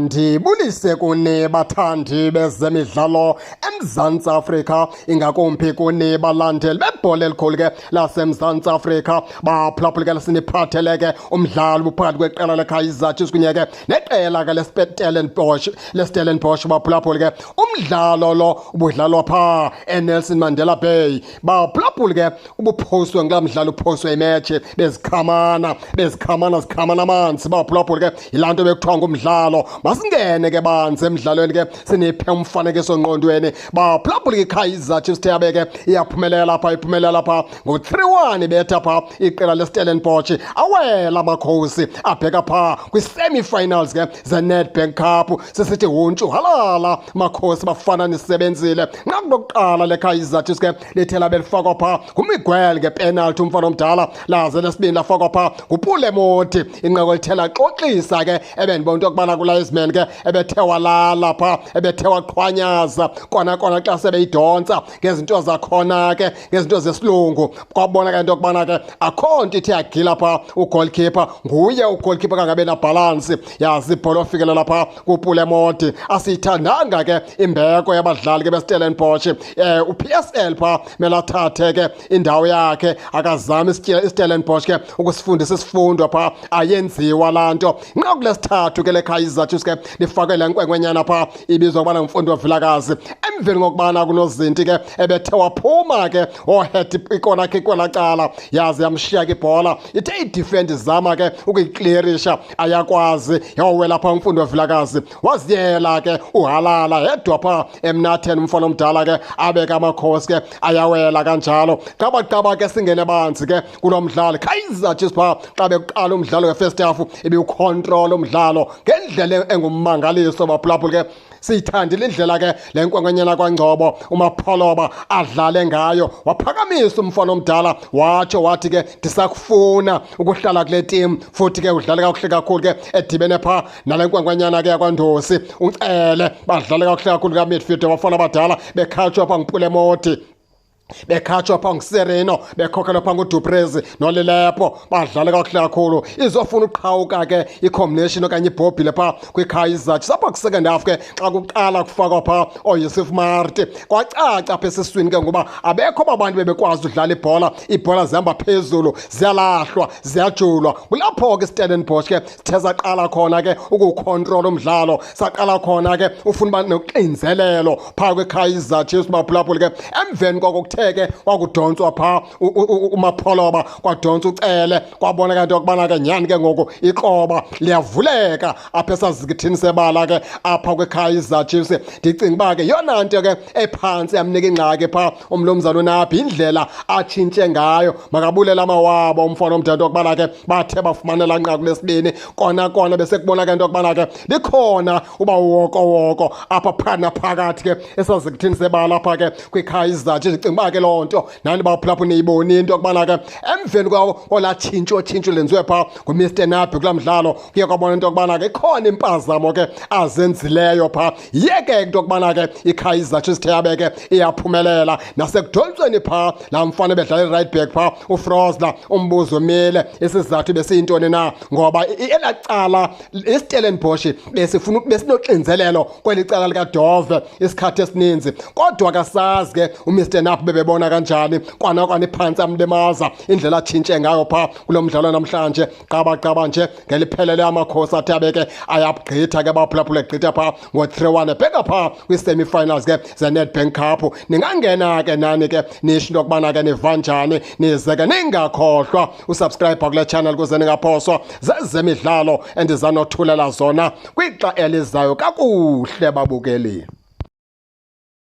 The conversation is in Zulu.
Ndibulise kuni bathandi bezemidlalo eMzantsi Afrika, ingakumbi kuni balandeli bebhola elikhulu ke laseMzantsi Afrika. Baphulaphula siniphathele ke umdlalo phakathi kweqela leKaizer Chiefs kunye ke neqela ke leStellenbosch. Baphulaphula ke umdlalo lo ubudlalwa phaa eNelson Mandela Bay. Baphulaphula ke ubuphoswe ngla mdlalo uphoswe imatch bezikhamana amanzi. Baphulaphula ke yilanto bekuthiwa ngumdlalo. Masingene ke banze emidlalweni ke siniphe umfanekiso ngqondweni. Baphulaphula iKaizer Chiefs yabe ke iphumelela pha ngo-3-1 betha pha iqela leStellenbosch. Awela amakhosi abheka pha kwi-semi-finals ke zeNedbank Cup. Sisithi huntshu halala makhosi bafana nisebenzile. Ngakulokuqala leKaizer Chiefs ke lithela belifakwa pha nguMiguel ke penalty umfana omdala, laze lesibini lafakwa pha nguPule Mothi. Inqaku lithela xoxisa ke ebendibona into yokubana kuLinesman ke ebethe walala pha, ebethe waqhwanyaza kona xa sebeyidonsa ngezinto zakhona ke, ngezinto zesilungu. Kwabona ke into yokubana ke akho nto ithi yagila pha ugoalkeeper. Nguye ugoalkeeper kangabe na balance, yazi ibhola ofikelela pha kuPule Mothi. Asiyithandanga ke imbeko yabadlali ke beStellenbosch. UPSL pha melathathe ke indawo yakhe, akazama iStellenbosch ke ukusifundisa isifundo pha, ayenziwa lanto. Nqaku lesithathu ke leKaizer Chiefs ke lifakele nkwenkwenyana pha ibizwa ukubana ngumfundo Vilakazi. Emveni kokubana kunozinti ke ebethe waphuma ke ohead ikona ke kwela cala, yazi yamshiya ke ibhola. Ithe idefend zama ke ukuyiclearisha, ayakwazi yawela pha umfundo Vilakazi. Waziyela ke uhalala yedwa pha emnatheni umfana omdala ke abeka amakhosi ke ayawela kanjalo. Qaba ke singene banzi ke kulo mdlalo. Kaizer Chiefs pha xa bekuqala umdlalo we-first half ibiwucontrol umdlalo ngendlela engummangaliso. Baphulaphula ke siyithandile indlela ke le nkwenkwenyana kwaNgcobo uMapholoba adlale ngayo. Waphakamisa umfana omdala wathi ke ndisakufuna ukuhlala kule team, futhi ke udlale kakuhle kakhulu ke edibene pha nale nkwenkwenyana ke yakwaNdosi uCele. Badlale kakuhle kakhulu ka midfield abafana abadala bekhatshwa pha nguPule Mothi, bekhatshwa pha nguSereno, bekhokhelwa pha nguDuprez noLilepo. Badlale kakuhle kakhulu. Izofuna uqhawuka ke i-combination okanye ibhobhile pha kwiKaizer Chiefs. Apha kwi-second half ke xa kuqala kufakwa pha oYusuf Marti, kwacaca apha esiswini ke ngoba abekho abantu bebekwazi udlala ibhola zihamba phezulu, ziyalahlwa, ziyajulwa. Kulapho ke iStellenbosch ke sithe zaqala khona ke ukuwukhontrola umdlalo, saqala khona ke ufuna uba noxinzelelo pha kwiKaizer Chiefs. Baphulaphula ke emveni koko ke wakudonswa pha uMapholoba, kwadonsa uCele. Kwabona ke into yokubana ke nyani ke ngoku ikroba liyavuleka apha esazikithini sebala ke apha kweKaizer Chiefs. Ndicinga uba ke yona nto ke ephantsi yamnika ingxaki pha umlomzana uNabi, indlela atshintshe ngayo. Makabulela amawabo umfana omdala into yokubana ke bathe bafumanela nqaku lesibini. Kona besekubona ke into yokubana ke likhona uba woko apha phakathi ke esazikithini sebala apha ke kwiKaizer Chiefs. Ndicinga ke loo nto nani baphulaphula niyiboni into yokubana ke emveni kwawo olaa tshintsho lenziwe pha nguMr Nabi kulaa mdlalo, kuye kwabona into yokubana ke ikhona impazamo ke azenzileyo pha. Yeke into yokubana ke iKaizer Chiefs yabe ke iyaphumelela nasekudonsweni pha laa mfana bedlala i-right back pha uFrosler. Umbuzo umile isizathu besiyintoni na, ngoba elaa cala iStellenbosch besinoxinzelelo kweli cala likaDove isikhathi esininzi, kodwa kasazi ke uMr Nabi bebebona kanjani kwana iphantsi amlemaza indlela atshintshe ngayo pha kulo mdlalo namhlanje. Qaba nje ngeliphelele amakhosi athi abeke ayabgqitha ke baphulaphula egqitha pha ngo-3-1 ebheka pha kwi-semi-finals ke zeNedbank Cup. Ningangena ke nani ke nisho into yokubana ke niva njani, nize ke ningakhohlwa usubscribe kule channel kuze ningaphoswa zezemidlalo endizanothulela zona kwixa elizayo kakuhle babukeli.